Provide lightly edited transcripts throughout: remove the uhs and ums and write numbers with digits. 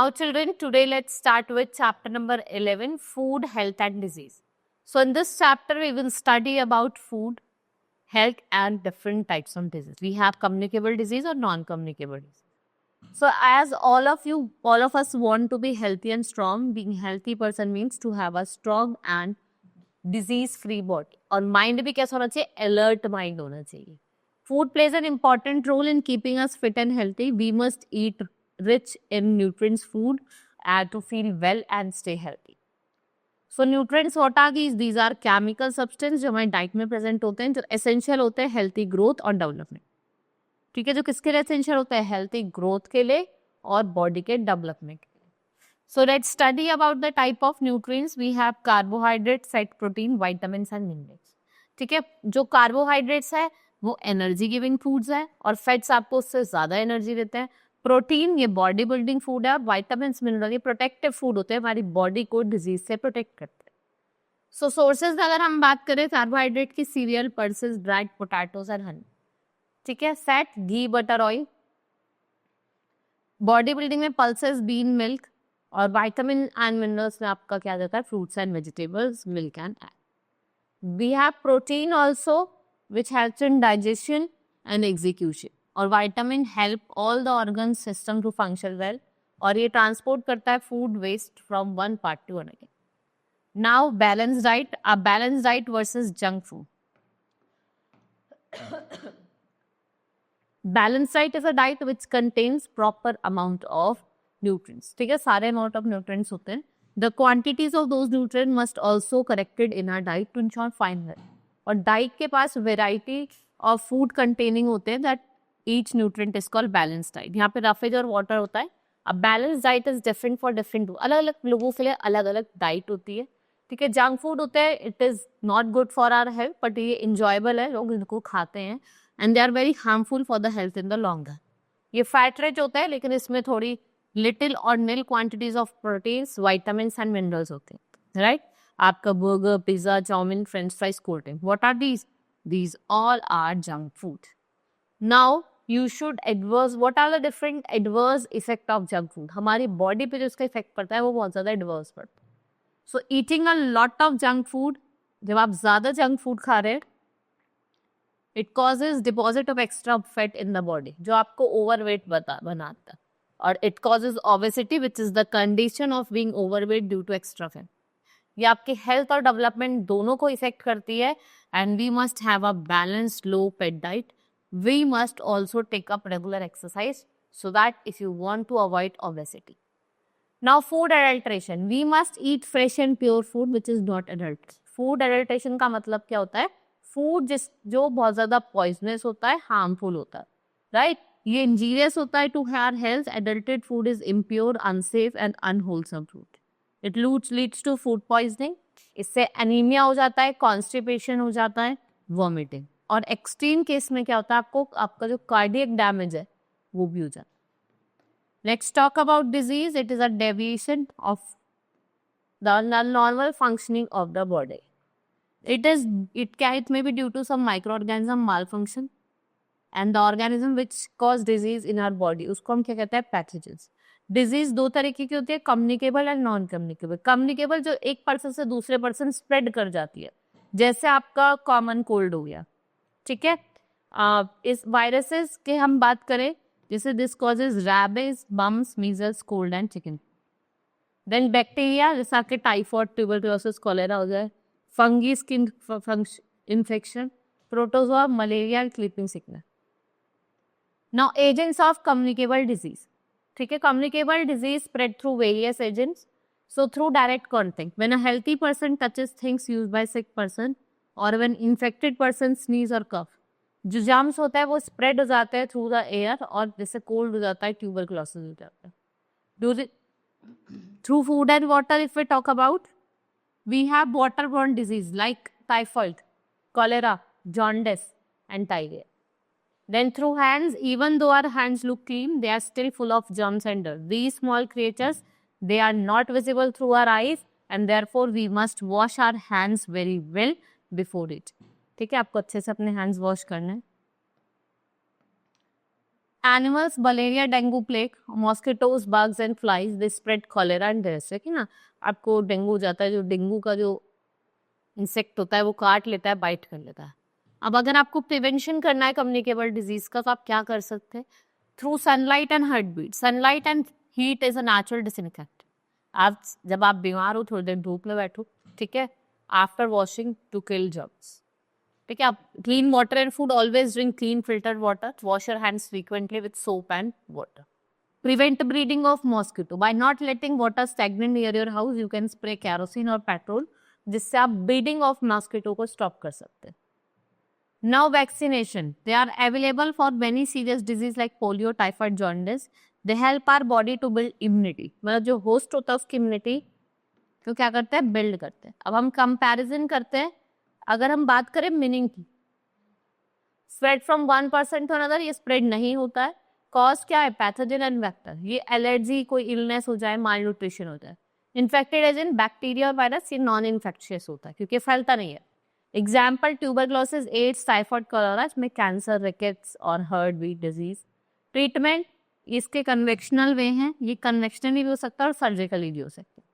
Now children, today let's start with chapter number 11, food, health and disease. So in this chapter, we will study about food, health and different types of disease. We have communicable disease or non-communicable disease. So as all of us want to be healthy and strong, being healthy person means to have a strong and disease-free body. और mind भी कैसा होना चाहिए? Alert mind होना चाहिए. Food plays an important role in keeping us fit and healthy. We must eat rich in nutrients food to feel well and stay healthy. So nutrients what are these? These are chemical substance जो हमारी diet में present होते हैं, जो essential होते हैं healthy growth और development. ठीक है, जो किसके लिए एसेंशियल होता है? हेल्थी ग्रोथ के लिए और बॉडी के डेवलपमेंट के लिए. So let's study about the type of nutrients. We have carbohydrates, fat, protein, vitamins and minerals. ठीक है, जो कार्बोहाइड्रेट्स है वो एनर्जी गिविंग फूड्स है और फैट्स आपको उससे ज्यादा एनर्जी देते हैं. प्रोटीन ये बॉडी बिल्डिंग फूड है और वाइटामिन मिनरल ये प्रोटेक्टिव फूड होते हैं, हमारी बॉडी को डिजीज से प्रोटेक्ट करते हैं. सो सोर्सेज अगर हम बात करें कार्बोहाइड्रेट की, cereal, pulses, dried potatoes and honey. ठीक है, fat, ghee, butter, oil. Body building में पल्सेस, बीन, मिल्क. और विटामिन एंड मिनरल्स में आपका क्या जाता है? Fruits and vegetables, milk and egg. We have protein also which helps in digestion and execution. और vitamin help all the organ system to function well और ये transport करता है food waste from one part to another. Now balance diet, a balance diet versus junk food. Balance diet is a diet which contains proper amount of nutrients. ठीक है, सारे amount of nutrients होते हैं. The quantities of those nutrients must also corrected in our diet to ensure fine health. और diet के पास variety of food containing होते हैं that each nutrient is called balance diet. यहाँ पे रफेज और water होता है. अब balance diet is different for different, अलग अलग लोगों के लिए अलग अलग डाइट होती है. ठीक है, जंक फूड होता है, it is not good for our health but ये इंजॉयबल है, लोग इनको खाते हैं and they are very harmful for the health in the long run. ये फैट रिच होता है लेकिन इसमें थोड़ी लिटिल और nil quantities of proteins, vitamins and minerals होते हैं. राइट, आपका burger, pizza, chowmein, French fries, cold drink, what are these? These all are junk food. Now you should adverse, what are the different adverse effect of junk food? हमारी body पे जो इसका effect पड़ता है वो बहुत ज्यादा एडवर्स पड़ता है. So eating a lot of junk food, जब आप ज्यादा जंक फूड खा रहे हैं, it causes deposit of extra fat in the body जो आपको ओवरवेट बनाता है. और it causes obesity which is the condition of being overweight due to extra fat. ये आपकी हेल्थ और डेवलपमेंट दोनों को इफेक्ट करती है and we must have a balanced low fat diet. We must also take up regular exercise so that if you want to avoid obesity. Now food adulteration, we must eat fresh and pure food which is not adulterated. Food adulteration का मतलब क्या होता है? Food जो बहुत ज्यादा poisonous होता है, हार्मफुल होता है. राइट, ये इंजीरियस होता है to our health. Adulterated food is impure, unsafe and unwholesome food. It leads to food poisoning. इससे एनीमिया हो जाता है, कॉन्स्टिपेशन हो जाता है, वॉमिटिंग. और एक्सट्रीम केस में क्या होता है? आपका जो कार्डियक डैमेज है वो भी हो जाता है. Let's talk about disease. It is a deviation of the normal functioning of the body. It may be due to some microorganism malfunction and the organism which cause disease in our body. उसको हम क्या कहते हैं? Pathogens. Disease दो तरीके की होती है, communicable and non communicable. Communicable जो एक पर्सन से दूसरे पर्सन स्प्रेड कर जाती है, जैसे आपका कॉमन कोल्ड हो गया. ठीक है, इस वायरसेस के हम बात करें जैसे दिस कॉजेज रैबिज, बम्स, measles, cold and chicken. Then bacteria जैसे आपके टाइफॉइड, ट्यूबरकुलोसिस, कॉलेरा हो जाए, fungi, skin infection, protozoa, malaria, sleeping sickness. Now agents of communicable disease. ठीक है, communicable disease spread through various agents. So through direct contact, when a healthy person touches things used by sick person और when infected person sneeze और cough, जो germs होता है वो spread हो जाते हैं थ्रू द एयर और जैसे कोल्ड हो जाता है, ट्यूबरकुलोसिस हो जाता है. Through food and water if we talk about, we have waterborne disease like typhoid, cholera, jaundice and diarrhea. Then through hands, even though our hands look clean, they are still full of germs and dirt. These small creatures, they are not visible through our eyes and therefore we must wash our hands very well before it. ठीक है, आपको अच्छे से अपने hands wash करना है. Animals, malaria, dengue, plague, mosquitoes, bugs and flies, they spread cholera and this, है कि ना, आपको डेंगू हो जाता है, जो डेंगू का जो इंसेक्ट होता है वो काट लेता है, बाइट कर लेता है। अब अगर आपको प्रिवेंशन करना है कम्युनिकेबल डिजीज का, तो आप क्या कर सकते हैं? Through sunlight and heart beat. Sunlight and heat is a natural disinfect. आप जब आप बीमार हो, थोड़ी देर धूप में बैठो, ठीक है, after washing to kill germs, ठीक है। आप clean water and food, always drink clean filtered water, wash your hands frequently with soap and water. Prevent breeding of mosquito by not letting water stagnant near your house. You can spray kerosene और petrol, जिससे आप breeding of mosquito को stop कर सकते हैं। Now vaccination, they are available for many serious disease like polio, typhoid, jaundice. They help our body to build immunity. मतलब जो host होता है उसकी इम्यूनिटी को क्या करते हैं? बिल्ड करते हैं। अब हम कंपैरिजन करते हैं, अगर हम बात करें मीनिंग की, spread from one person to another, ये स्प्रेड नहीं होता है। कॉज क्या है? Pathogen and vector. ये एलर्जी, कोई इलनेस हो जाए, माल न्यूट्रिशन हो जाए। इन्फेक्टेड एज इन बैक्टीरिया और वायरस, ये नॉन इन्फेक्शियस होता है क्योंकि फैलता नहीं है। Example tuberculosis, AIDS, typhoid, cholera में कैंसर, रिकेट्स और हार्ट बीट डिजीज। ट्रीटमेंट, इसके कन्वेक्शनल वे हैं, ये कन्वेक्शनली भी हो सकता है और सर्जिकली भी हो सकता है।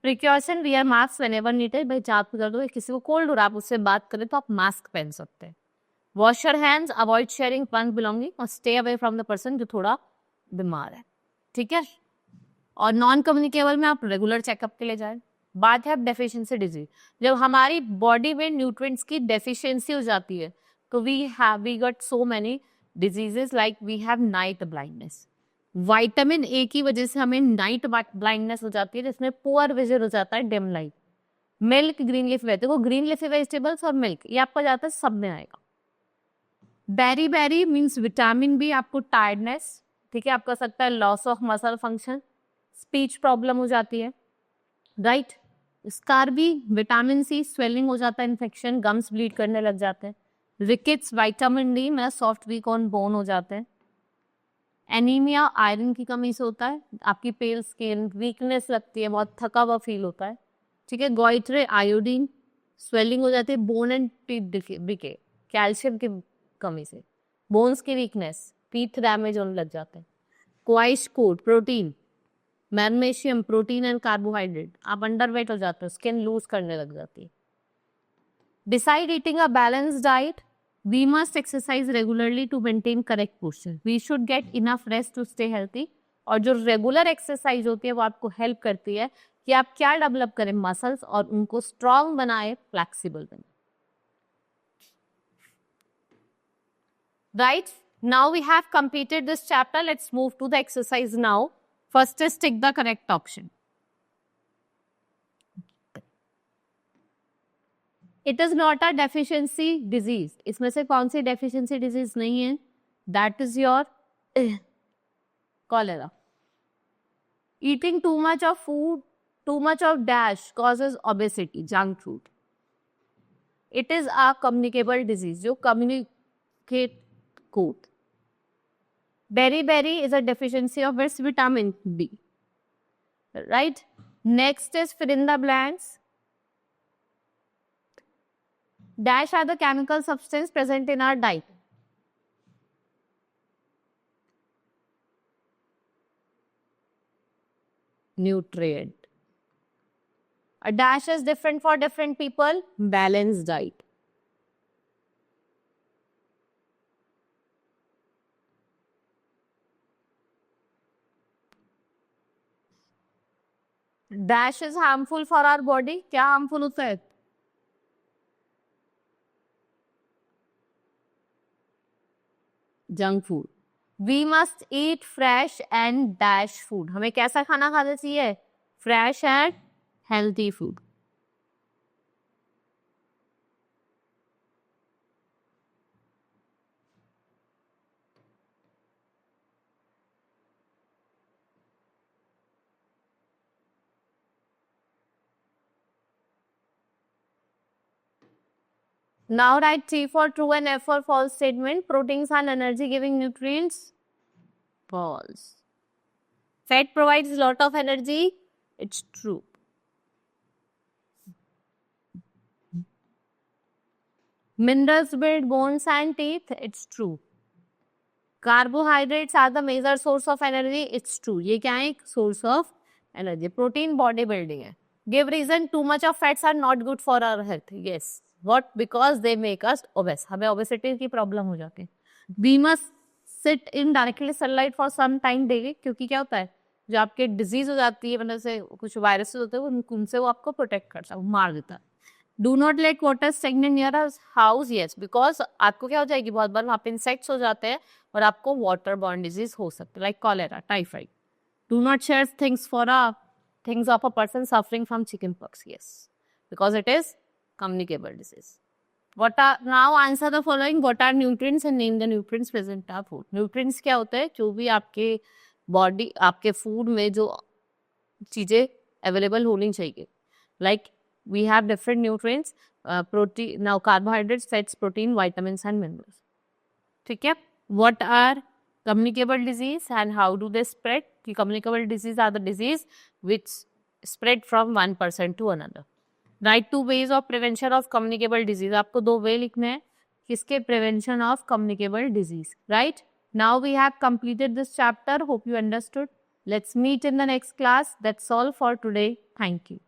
Precaution, wear mask whenever needed. भाई जहाँ आपको दर्द हो, किसी को कोल्ड हो रहा है, आप उससे बात करें तो आप मास्क पहन सकते हैं। Wash your hands, avoid sharing one belonging और stay away from the person जो थोड़ा बीमार है, ठीक है। और नॉन कम्युनिकेबल में आप रेगुलर चेकअप के लिए जाएं। बात है डेफिशिएंसी डिजीज, जब हमारी बॉडी में न्यूट्रिएंट्स की डेफिशिएंसी हो जाती है तो we got so many diseases like we have night blindness. Vitamin A की वजह से हमें नाइट ब्लाइंडनेस हो जाती है, जिसमें पुअर विजन हो जाता है, dim light. Milk, green leaf vegetable, green leafy vegetables और मिल्क, ये आपको जाता है सब में आएगा। Beri beri means vitamin B, आपको टायर्डनेस, ठीक है, आपका सकता है loss of muscle function, speech problem हो जाती है, right. Scurvy, vitamin C, swelling हो जाता है, इन्फेक्शन, गम्स ब्लीड करने लग जाते हैं। रिकेट्स, विटामिन डी में सॉफ्ट वीक ऑन बोन हो जाते हैं। एनीमिया, आयरन की कमी से होता है, आपकी पेल स्किन, वीकनेस लगती है, बहुत थका हुआ फील होता है, ठीक है। गोइट्रे, आयोडीन, स्वेलिंग हो जाती है, bone and teeth decay, calcium की कमी से, बोन्स की वीकनेस, टीथ डैमेज होने लग जाते हैं। Kwashiorkor, protein, magnesium, protein and carbohydrate, आप अंडरवेट हो जाते हो, स्किन लूज करने लग जाती है। Decide eating a balance diet, we must exercise regularly to maintain correct posture, we should get enough rest to stay healthy. और जो रेगुलर एक्सरसाइज होती है वो आपको हेल्प करती है कि आप क्या डेवलप करें, मसल्स, और उनको स्ट्रॉन्ग बनाए, फ्लेक्सिबल बनाए, right? Now we have completed this chapter. Let's move to the exercise now. First is tick the correct option. It is not a deficiency disease. इसमें से कौन सी deficiency disease नहीं है? That is your cholera. Eating too much of food, too much of dash causes obesity, junk food. It is a communicable disease, जो communicate code. Beriberi is a deficiency of its vitamin B. Right? Next is fill in the blanks. Dash are the chemical substance present in our diet. Nutrient. A dash is different for different people. Balanced diet. Dash is harmful for our body. क्या harmful होता है? Junk food. We must eat fresh and dash food. हमें कैसा खाना खाना चाहिए? Fresh and healthy food. Now write T for true and F for false statement. Proteins are energy giving nutrients. False. Fat provides a lot of energy. It's true. Minerals build bones and teeth. It's true. Carbohydrates are the major source of energy, it's true. ये क्या है? एक source of energy. Protein body building है. Give reason too much of fats are not good for our health. Yes, what? Because they make us obese. हमें obesity की problem हो जाती है. We must sit in directly sunlight for some time daily, क्योंकि क्या होता है, जो आपके डिजीज हो जाती है, मतलब से कुछ वायरसेस होते हैं, उनसे वो आपको प्रोटेक्ट करता है, वो मार देता है. Do not let water stagnant near house. Yes, because आपको क्या हो जाएगी, बहुत बार वहाँ पे इंसेक्ट्स हो जाते हैं और आपको वाटर बॉर्न डिजीज हो सकते हैं, like cholera, typhoid. Do not share things of a person suffering from chicken pox. Yes, because it is communicable disease. What are, now answer the following. What are nutrients and name the nutrients present in our food. Nutrients क्या होता है? जो भी आपके body, आपके food में जो चीजें अवेलेबल होनी चाहिए. Like we have different nutrients, protein, now carbohydrates, fats, protein, vitamins and minerals. ठीक है. What are communicable disease and how do they spread? The communicable disease are the disease which spread from one person to another. Write two ways of prevention of communicable disease. आपको 2 way लिखने हैं किसके? Prevention of communicable disease. Right. Now we have completed this chapter. Hope you understood. Let's meet in the next class. That's all for today. Thank you.